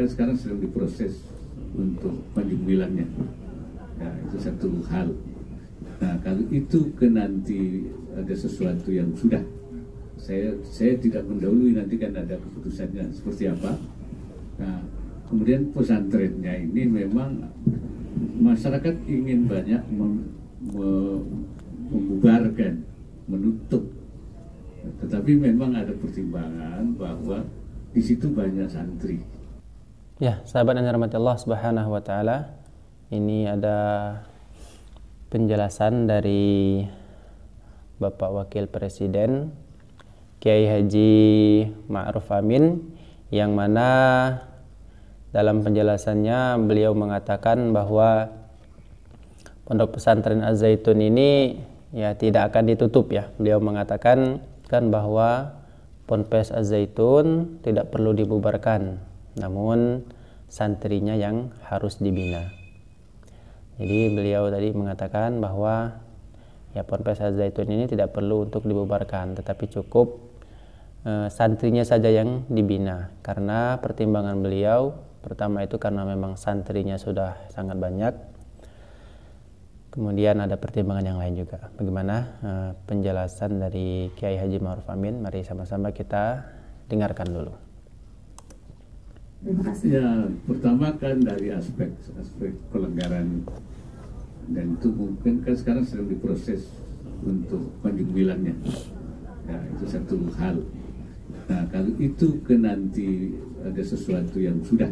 kan sekarang sedang diproses untuk Panji Gumilangnya. Ya, itu satu hal. Nah, kalau itu nanti ada sesuatu yang sudah, saya tidak mendahului, nanti kan ada keputusannya seperti apa. Nah, kemudian pesantrennya ini memang masyarakat ingin banyak membubarkan, menutup. Tetapi memang ada pertimbangan bahwa di situ banyak santri. Ya, sahabat yang dirahmati Allah Subhanahu wa taala, ini ada penjelasan dari Bapak Wakil Presiden Kiai Haji Ma'ruf Amin, yang mana dalam penjelasannya beliau mengatakan bahwa Pondok Pesantren Az-Zaitun ini ya tidak akan ditutup ya. Beliau mengatakan kan bahwa Ponpes Az-Zaitun tidak perlu dibubarkan, namun santrinya yang harus dibina. Jadi beliau tadi mengatakan bahwa ya Ponpes Az-Zaitun ini tidak perlu untuk dibubarkan, tetapi cukup santrinya saja yang dibina. Karena pertimbangan beliau pertama itu karena memang santrinya sudah sangat banyak. Kemudian ada pertimbangan yang lain juga. Bagaimana penjelasan dari Kiai Haji Ma'ruf Amin? Mari sama-sama kita dengarkan dulu. Terima kasih. Ya, pertama kan dari aspek pelanggaran, dan itu mungkin kan sekarang sedang diproses untuk Panji Gumilangnya. Ya, itu satu hal. Nah, kalau itu nanti ada sesuatu yang sudah,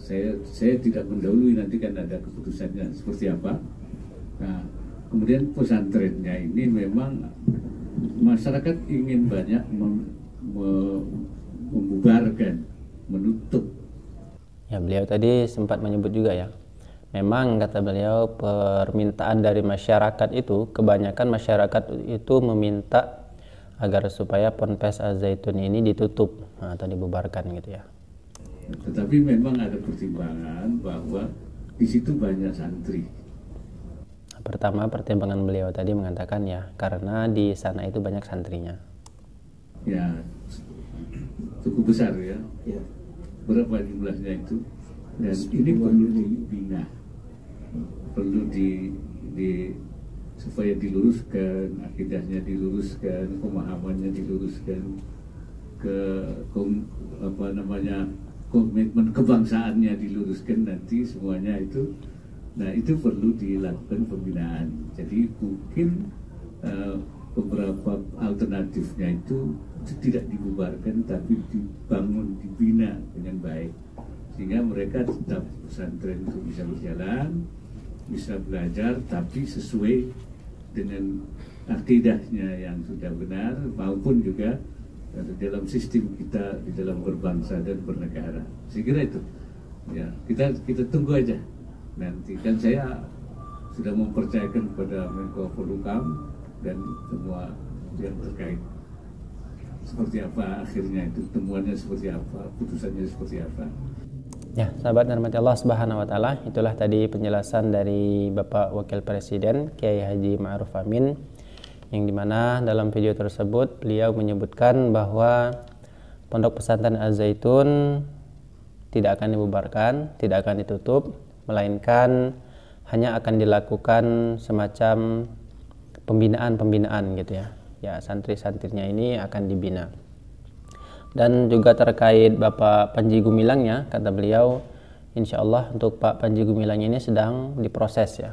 saya tidak mendahului, nanti kan ada keputusannya seperti apa. Nah, kemudian pesantrennya ini memang masyarakat ingin banyak membubarkan, menutup. Ya, beliau tadi sempat menyebut juga ya. Memang kata beliau permintaan dari masyarakat itu, kebanyakan masyarakat itu meminta agar supaya Ponpes Az-Zaitun ini ditutup atau dibubarkan gitu ya. Tetapi memang ada pertimbangan bahwa di situ banyak santri. Pertama, pertimbangan beliau tadi mengatakan ya karena di sana itu banyak santrinya. Ya, cukup besar ya. Ya. Berapa jumlahnya itu? Dan ini perlu dibina, perlu supaya diluruskan, akidahnya diluruskan, pemahamannya diluruskan, komitmen kebangsaannya diluruskan, nanti semuanya itu. Nah, itu perlu dilakukan pembinaan. Jadi mungkin beberapa alternatifnya itu tidak dibubarkan, tapi dibangun, dibina dengan baik, sehingga mereka tetap pesantren itu bisa berjalan, bisa belajar, tapi sesuai dengan akidahnya yang sudah benar, maupun juga dalam sistem kita di dalam berbangsa dan bernegara. Saya kira itu. Ya, kita tunggu aja. Nanti kan saya sudah mempercayakan kepada Menko Polhukam dan semua yang terkait seperti apa akhirnya itu, temuannya seperti apa, putusannya seperti apa. Ya, sahabat dan rahmat Allah Subhanahu wa taala, itulah tadi penjelasan dari Bapak Wakil Presiden Kiai Haji Ma'ruf Amin, yang dimana dalam video tersebut beliau menyebutkan bahwa Pondok Pesantren Az-Zaitun tidak akan dibubarkan, tidak akan ditutup, melainkan hanya akan dilakukan semacam pembinaan gitu ya. Ya, santri-santrinya ini akan dibina. Dan juga terkait Bapak Panji Gumilangnya, kata beliau, insya Allah untuk Pak Panji Gumilang ini sedang diproses ya.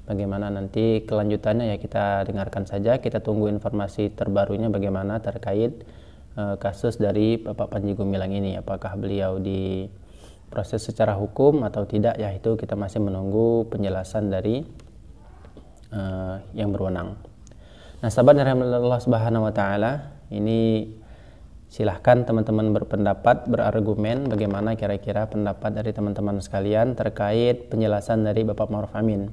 Bagaimana nanti kelanjutannya ya kita dengarkan saja, kita tunggu informasi terbarunya bagaimana terkait kasus dari Bapak Panji Gumilang ini, apakah beliau diproses secara hukum atau tidak ya, itu kita masih menunggu penjelasan dari yang berwenang. Nah, sahabat dari Allah Subhanahu wa taala, ini silahkan teman-teman berpendapat, berargumen bagaimana kira-kira pendapat dari teman-teman sekalian terkait penjelasan dari Bapak Ma'ruf Amin.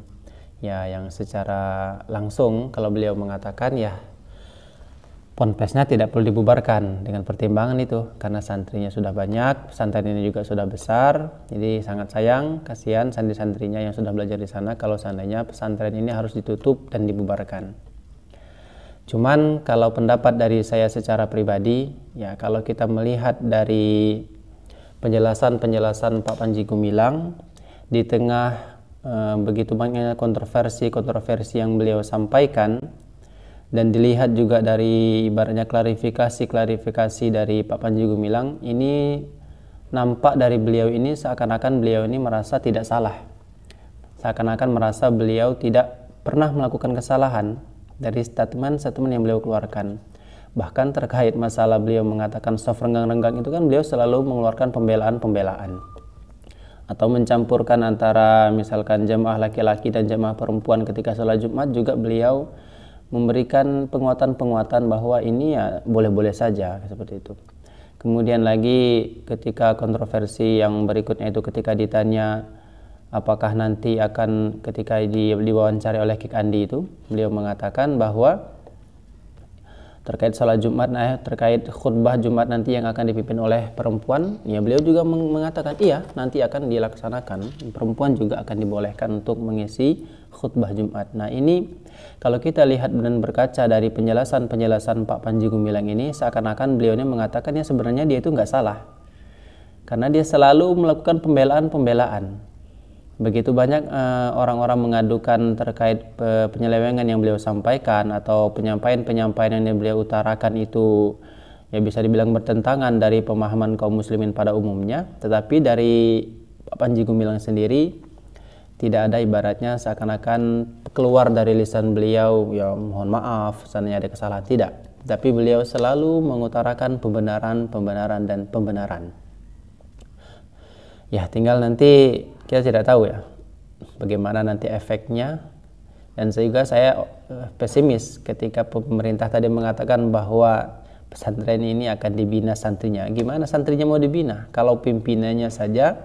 Ya, yang secara langsung kalau beliau mengatakan ya ponpesnya tidak perlu dibubarkan dengan pertimbangan itu karena santrinya sudah banyak, pesantren ini juga sudah besar, jadi sangat sayang, kasihan santri-santrinya yang sudah belajar di sana kalau seandainya pesantren ini harus ditutup dan dibubarkan. Cuman kalau pendapat dari saya secara pribadi, ya kalau kita melihat dari penjelasan Pak Panji Gumilang di tengah begitu banyaknya kontroversi yang beliau sampaikan, dan dilihat juga dari ibaratnya klarifikasi dari Pak Panji Gumilang, ini nampak dari beliau ini seakan-akan beliau ini merasa tidak salah, seakan-akan merasa beliau tidak pernah melakukan kesalahan dari statement yang beliau keluarkan. Bahkan terkait masalah beliau mengatakan soft renggang-renggang itu kan beliau selalu mengeluarkan pembelaan atau mencampurkan antara misalkan jamaah laki-laki dan jamaah perempuan ketika sholat Jumat, juga beliau memberikan penguatan bahwa ini ya boleh-boleh saja seperti itu. Kemudian lagi ketika kontroversi yang berikutnya itu ketika ditanya apakah nanti akan ketika diwawancari oleh Kik Andi itu, beliau mengatakan bahwa terkait salat Jumat, terkait khutbah Jumat nanti yang akan dipimpin oleh perempuan, ya beliau juga mengatakan iya nanti akan dilaksanakan, perempuan juga akan dibolehkan untuk mengisi khutbah Jumat. Nah ini kalau kita lihat dan berkaca dari penjelasan Pak Panji Gumilang ini, seakan-akan beliau ini mengatakan ya sebenarnya dia itu nggak salah, karena dia selalu melakukan pembelaan. Begitu banyak orang-orang mengadukan terkait penyelewengan yang beliau sampaikan atau penyampaian yang beliau utarakan itu ya bisa dibilang bertentangan dari pemahaman kaum muslimin pada umumnya, tetapi dari Pak Panji Gumilang sendiri tidak ada ibaratnya seakan-akan keluar dari lisan beliau ya mohon maaf seandainya ada kesalahan, tidak, tapi beliau selalu mengutarakan pembenaran dan pembenaran. Ya tinggal nanti kita tidak tahu ya bagaimana nanti efeknya, dan sehingga saya pesimis ketika pemerintah tadi mengatakan bahwa pesantren ini akan dibina santrinya. Gimana santrinya mau dibina kalau pimpinannya saja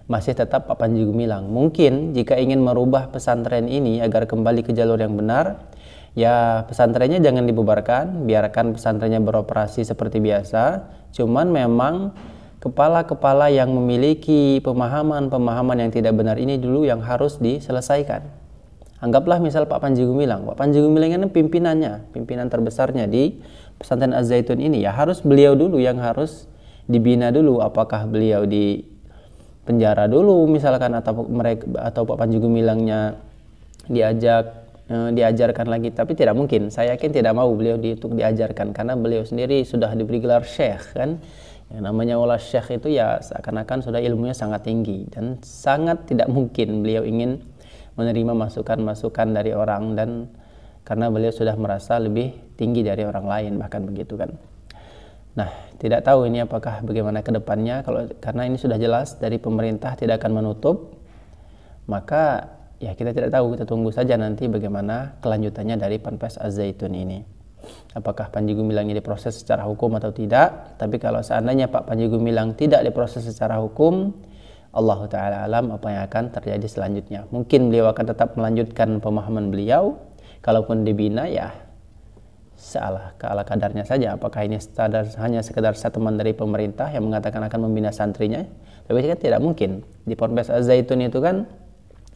masih tetap Pak Panji Gumilang? Mungkin jika ingin merubah pesantren ini agar kembali ke jalur yang benar, ya pesantrennya jangan dibubarkan, biarkan pesantrennya beroperasi seperti biasa. Cuman memang kepala-kepala yang memiliki pemahaman yang tidak benar ini dulu yang harus diselesaikan. Anggaplah misal Pak Panji Gumilang ini pimpinan terbesarnya di pesantren Az-Zaitun ini, ya harus beliau dulu yang harus dibina dulu. Apakah beliau di penjara dulu misalkan, atau Pak Panji Gumilangnya diajarkan lagi? Tapi tidak mungkin, saya yakin tidak mau beliau untuk diajarkan, karena beliau sendiri sudah diberi gelar syekh kan. Yang namanya wala syekh itu ya seakan-akan sudah ilmunya sangat tinggi, dan sangat tidak mungkin beliau ingin menerima masukan dari orang, dan karena beliau sudah merasa lebih tinggi dari orang lain bahkan begitu kan. Nah tidak tahu ini apakah bagaimana ke depannya, karena ini sudah jelas dari pemerintah tidak akan menutup, maka ya kita tidak tahu, kita tunggu saja nanti bagaimana kelanjutannya dari Ponpes Az-Zaitun ini. Apakah Panji Gumilang ini diproses secara hukum atau tidak? Tapi kalau seandainya Pak Panji Gumilang tidak diproses secara hukum, Allah Ta'ala alam apa yang akan terjadi selanjutnya. Mungkin beliau akan tetap melanjutkan pemahaman beliau, kalaupun dibina ya ala kadarnya saja. Apakah ini hanya sekedar statement dari pemerintah yang mengatakan akan membina santrinya? Tapi kan tidak mungkin. Di Ponpes Az-Zaitun itu kan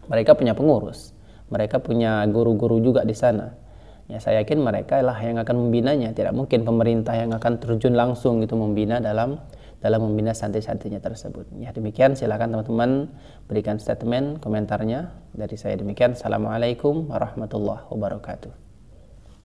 mereka punya pengurus, mereka punya guru-guru juga di sana. Ya saya yakin mereka lah yang akan membinanya. Tidak mungkin pemerintah yang akan terjun langsung itu membina dalam membina santri-santrinya tersebut. Ya demikian, silakan teman-teman berikan statement komentarnya. Dari saya demikian. Assalamualaikum warahmatullahi wabarakatuh.